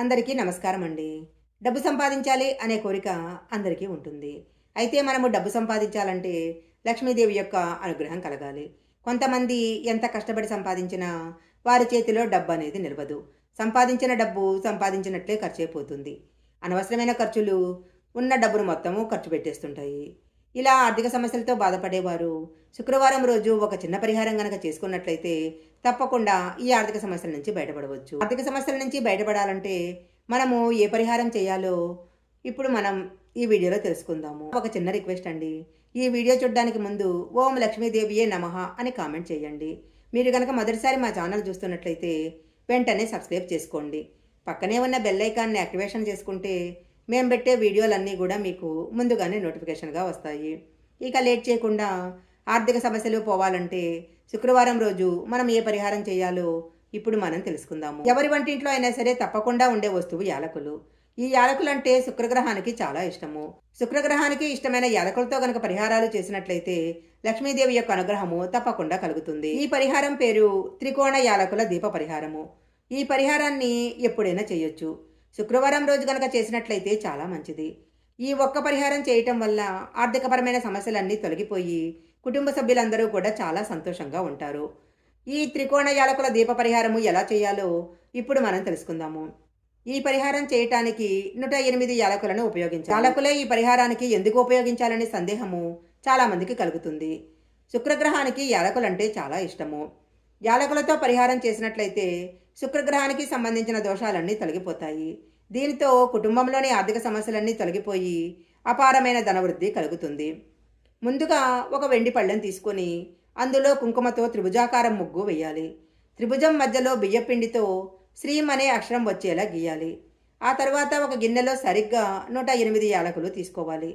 అందరికీ నమస్కారం అండి. డబ్బు సంపాదించాలి అనే కోరిక అందరికీ ఉంటుంది. అయితే మనము డబ్బు సంపాదించాలంటే లక్ష్మీదేవి యొక్క అనుగ్రహం కలగాలి. కొంతమంది ఎంత కష్టపడి సంపాదించినా వారి చేతిలో డబ్బనేది నిలవదు. సంపాదించిన డబ్బు సంపాదించినట్లే ఖర్చయిపోతుంది. అనవసరమైన ఖర్చులు ఉన్న డబ్బును మొత్తము ఖర్చు పెట్టేస్తుంటాయి. ఇలా ఆర్థిక సమస్యలతో బాధపడేవారు శుక్రవారం రోజు ఒక చిన్న పరిహారం గనక చేసుకున్నట్లయితే తప్పకుండా ఈ ఆర్థిక సమస్యల నుంచి బయటపడవచ్చు. ఆర్థిక సమస్యల నుంచి బయటపడాలంటే మనము ఏ పరిహారం చేయాలో ఇప్పుడు మనం ఈ వీడియోలో తెలుసుకుందాము. ఒక చిన్న రిక్వెస్ట్ అండి. ఈ వీడియో చూడడానికి ముందు ఓం లక్ష్మీదేవియే నమః అని కామెంట్ చేయండి. మీరు గనక మొదటిసారి మా ఛానల్ చూస్తున్నట్లయితే వెంటనే సబ్స్క్రైబ్ చేసుకోండి. పక్కనే ఉన్న బెల్ ఐకాన్ని యాక్టివేషన్ చేసుకుంటే మేము పెట్టే వీడియోలన్నీ కూడా మీకు ముందుగానే నోటిఫికేషన్గా వస్తాయి. ఇక లేట్ చేయకుండా ఆర్థిక సమస్యలు పోవాలంటే శుక్రవారం రోజు మనం ఏ పరిహారం చేయాలో ఇప్పుడు మనం తెలుసుకుందాము. ఎవరి వంటింట్లో అయినా సరే తప్పకుండా ఉండే వస్తువు యాలకులు. ఈ యాలకులు అంటే శుక్రగ్రహానికి చాలా ఇష్టము. శుక్రగ్రహానికి ఇష్టమైన యాలకులతో గనక పరిహారాలు చేసినట్లయితే లక్ష్మీదేవి యొక్క అనుగ్రహము తప్పకుండా కలుగుతుంది. ఈ పరిహారం పేరు త్రికోణ యాలకుల దీప పరిహారము. ఈ పరిహారాన్ని ఎప్పుడైనా చేయొచ్చు. శుక్రవారం రోజు గనక చేసినట్లయితే చాలా మంచిది. ఈ ఒక్క పరిహారం చేయటం వల్ల ఆర్థికపరమైన సమస్యలన్నీ తొలగిపోయి కుటుంబ సభ్యులందరూ కూడా చాలా సంతోషంగా ఉంటారు. ఈ త్రికోణ యాలకుల దీప పరిహారము ఎలా చేయాలో ఇప్పుడు మనం తెలుసుకుందాము. ఈ పరిహారం చేయటానికి 108 యాలకులను ఉపయోగించాలి. యాలకులే ఈ పరిహారానికి ఎందుకు ఉపయోగించాలనే సందేహము చాలా మందికి కలుగుతుంది. శుక్రగ్రహానికి యాలకులంటే చాలా ఇష్టము. యాలకులతో పరిహారం చేసినట్లయితే శుక్రగ్రహానికి సంబంధించిన దోషాలన్నీ తొలగిపోతాయి. దీనితో కుటుంబంలోని ఆర్థిక సమస్యలన్నీ తొలగిపోయి అపారమైన ధనవృద్ధి కలుగుతుంది. ముందుగా ఒక వెండి పళ్ళెం తీసుకొని అందులో కుంకుమతో త్రిభుజాకారం ముగ్గు వేయాలి. త్రిభుజం మధ్యలో బియ్యపిండితో శ్రీం అనే అక్షరం వచ్చేలా గీయాలి. ఆ తర్వాత ఒక గిన్నెలో సరిగ్గా 108 యాలకులు తీసుకోవాలి.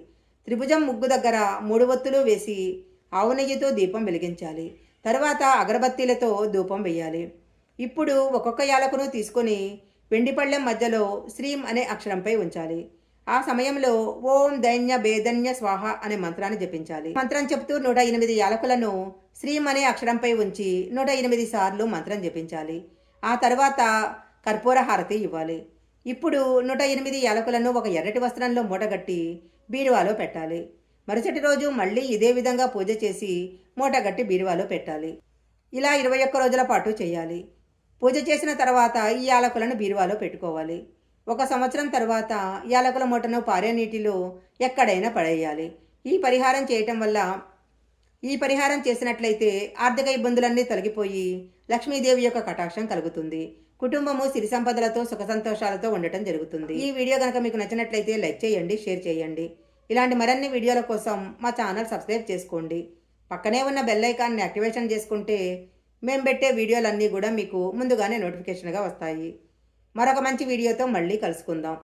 త్రిభుజం ముగ్గు దగ్గర 3 ఒత్తులు వేసి ఆవు నెయ్యితో దీపం వెలిగించాలి. తర్వాత అగరబత్తీలతో ధూపం వేయాలి. ఇప్పుడు ఒక్కొక్క యాలకును తీసుకొని వెండి పళ్ళెం మధ్యలో శ్రీం అనే అక్షరంపై ఉంచాలి. ఆ సమయంలో ఓం దైన్య భేదన్య స్వాహ అనే మంత్రాన్ని జపించాలి. మంత్రం చెప్తూ 108 యాలకులను శ్రీం అనే అక్షరంపై ఉంచి 108 సార్లు మంత్రం జపించాలి. ఆ తర్వాత కర్పూర హారతి ఇవ్వాలి. ఇప్పుడు 108 యాలకులను ఒక ఎర్రటి వస్త్రంలో మూటగట్టి బీరువాలో పెట్టాలి. మరుసటి రోజు మళ్ళీ ఇదే విధంగా పూజ చేసి మూటగట్టి బీరువాలో పెట్టాలి. ఇలా 21 రోజుల పాటు చేయాలి. పూజ చేసిన తర్వాత ఈ యాలకులను బీరువాలో పెట్టుకోవాలి. 1 సంవత్సరం తర్వాత యాలకుల మూటను పారే నీటిలో ఎక్కడైనా పడేయాలి. ఈ పరిహారం చేసినట్లయితే ఆర్థిక ఇబ్బందులన్నీ తొలగిపోయి లక్ష్మీదేవి యొక్క కటాక్షం కలుగుతుంది. కుటుంబము సిరి సంపదలతో సుఖ సంతోషాలతో ఉండటం జరుగుతుంది. ఈ వీడియో కనుక మీకు నచ్చినట్లయితే లైక్ చేయండి, షేర్ చేయండి. ఇలాంటి మరిన్ని వీడియోల కోసం మా ఛానల్ సబ్స్క్రైబ్ చేసుకోండి. పక్కనే ఉన్న బెల్ ఐకాన్ని యాక్టివేషన్ చేసుకుంటే మేము పెట్టే వీడియోలన్నీ కూడా మీకు ముందుగానే నోటిఫికేషన్గా వస్తాయి. మరొక మంచి వీడియోతో మళ్ళీ కలుసుకుందాం.